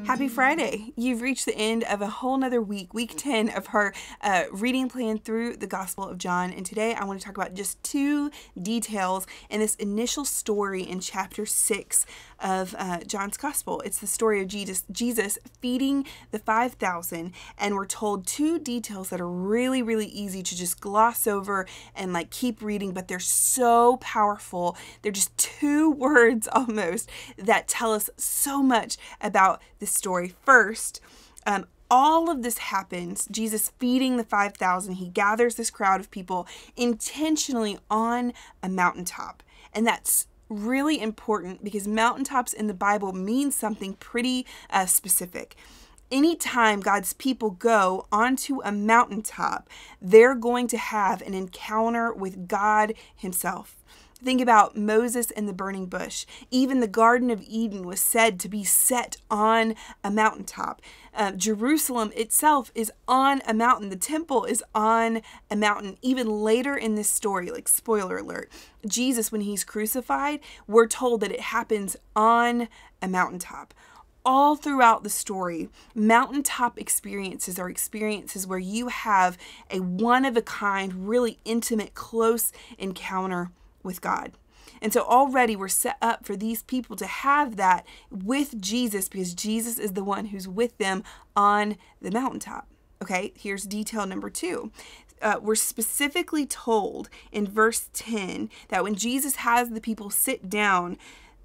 Happy Friday. You've reached the end of a whole nother week, week 10 of our reading plan through the Gospel of John. And today I want to talk about just two details in this initial story in chapter 6 of John's Gospel. It's the story of Jesus feeding the 5,000. And we're told two details that are really, really easy to just gloss over and keep reading, but they're so powerful. They're just two words almost that tell us so much about this story. First, all of this happens, Jesus feeding the 5,000. He gathers this crowd of people intentionally on a mountaintop. And that's really important because mountaintops in the Bible mean something pretty specific. Anytime God's people go onto a mountaintop, they're going to have an encounter with God Himself. Think about Moses and the burning bush. Even the Garden of Eden was said to be set on a mountaintop. Jerusalem itself is on a mountain. The temple is on a mountain. Even later in this story, spoiler alert, Jesus, when He's crucified, we're told that it happens on a mountaintop. All throughout the story, mountaintop experiences are experiences where you have a one-of-a-kind, really intimate, close encounter with God. And so already we're set up for these people to have that with Jesus because Jesus is the one who's with them on the mountaintop. Okay, here's detail number 2. We're specifically told in verse 10 that when Jesus has the people sit down,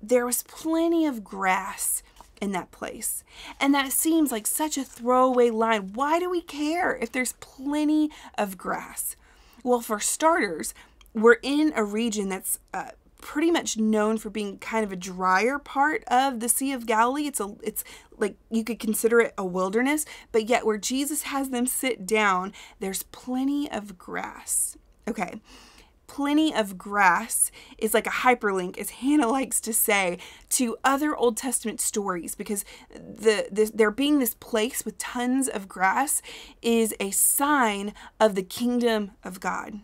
there was plenty of grass in that place. And that seems like such a throwaway line. Why do we care if there's plenty of grass? Well, for starters, we're in a region that's pretty much known for being kind of a drier part of the Sea of Galilee. It's like you could consider it a wilderness, but yet where Jesus has them sit down, there's plenty of grass. Okay. Plenty of grass is like a hyperlink, as Hannah likes to say, to other Old Testament stories, because there being this place with tons of grass is a sign of the kingdom of God.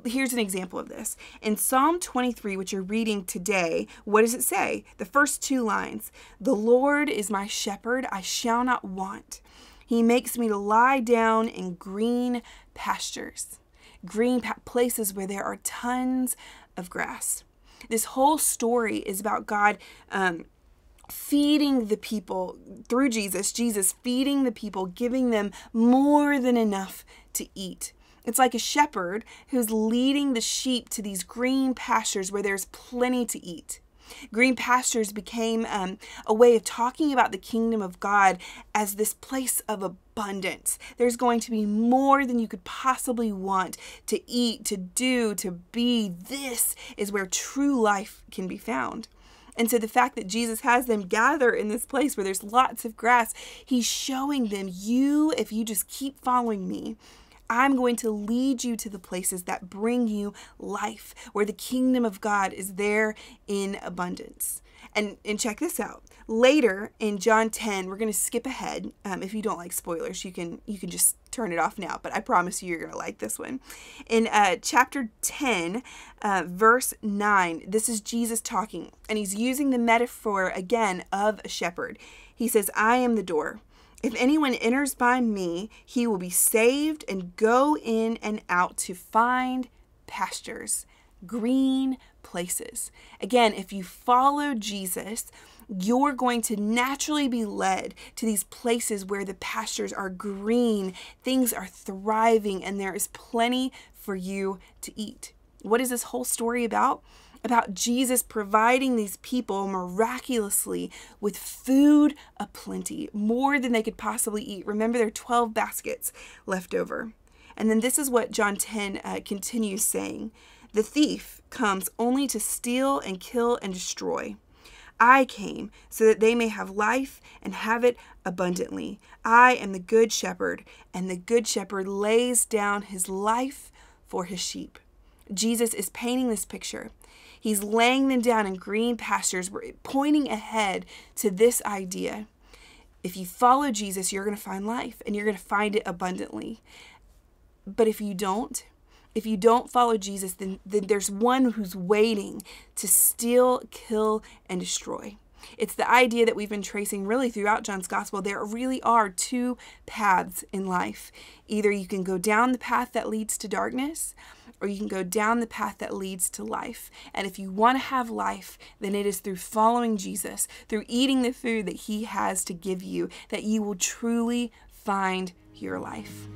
Here's an example of this. In Psalm 23, which you're reading today, what does it say? The first 2 lines, "The Lord is my shepherd, I shall not want. He makes me to lie down in green pastures." Green places where there are tons of grass. This whole story is about God feeding the people through Jesus feeding the people, giving them more than enough to eat. It's like a shepherd who's leading the sheep to these green pastures where there's plenty to eat. Green pastures became a way of talking about the kingdom of God as this place of abundance. There's going to be more than you could possibly want to eat, to do, to be. This is where true life can be found. And so the fact that Jesus has them gather in this place where there's lots of grass, He's showing them, if you just keep following me, I'm going to lead you to the places that bring you life, where the kingdom of God is there in abundance. And check this out. Later in John 10, we're going to skip ahead. If you don't like spoilers, you can just turn it off now, but I promise you're going to like this one. In chapter 10, verse 9, this is Jesus talking, and He's using the metaphor again of a shepherd. He says, "I am the door. If anyone enters by me, he will be saved and go in and out to find pastures," green places. Again, if you follow Jesus, you're going to naturally be led to these places where the pastures are green, things are thriving, and there is plenty for you to eat. What is this whole story about? About Jesus providing these people miraculously with food aplenty, more than they could possibly eat. Remember, there are 12 baskets left over. And then this is what John 10 continues saying. "The thief comes only to steal and kill and destroy. I came so that they may have life and have it abundantly. I am the good shepherd, and the good shepherd lays down his life for his sheep." Jesus is painting this picture. He's laying them down in green pastures, pointing ahead to this idea. If you follow Jesus, you're going to find life, and you're going to find it abundantly. But if you don't follow Jesus, then there's one who's waiting to steal, kill, and destroy. It's the idea that we've been tracing really throughout John's gospel. There really are two paths in life. Either you can go down the path that leads to darkness, or you can go down the path that leads to life. And if you want to have life, then it is through following Jesus, through eating the food that he has to give you, that you will truly find your life.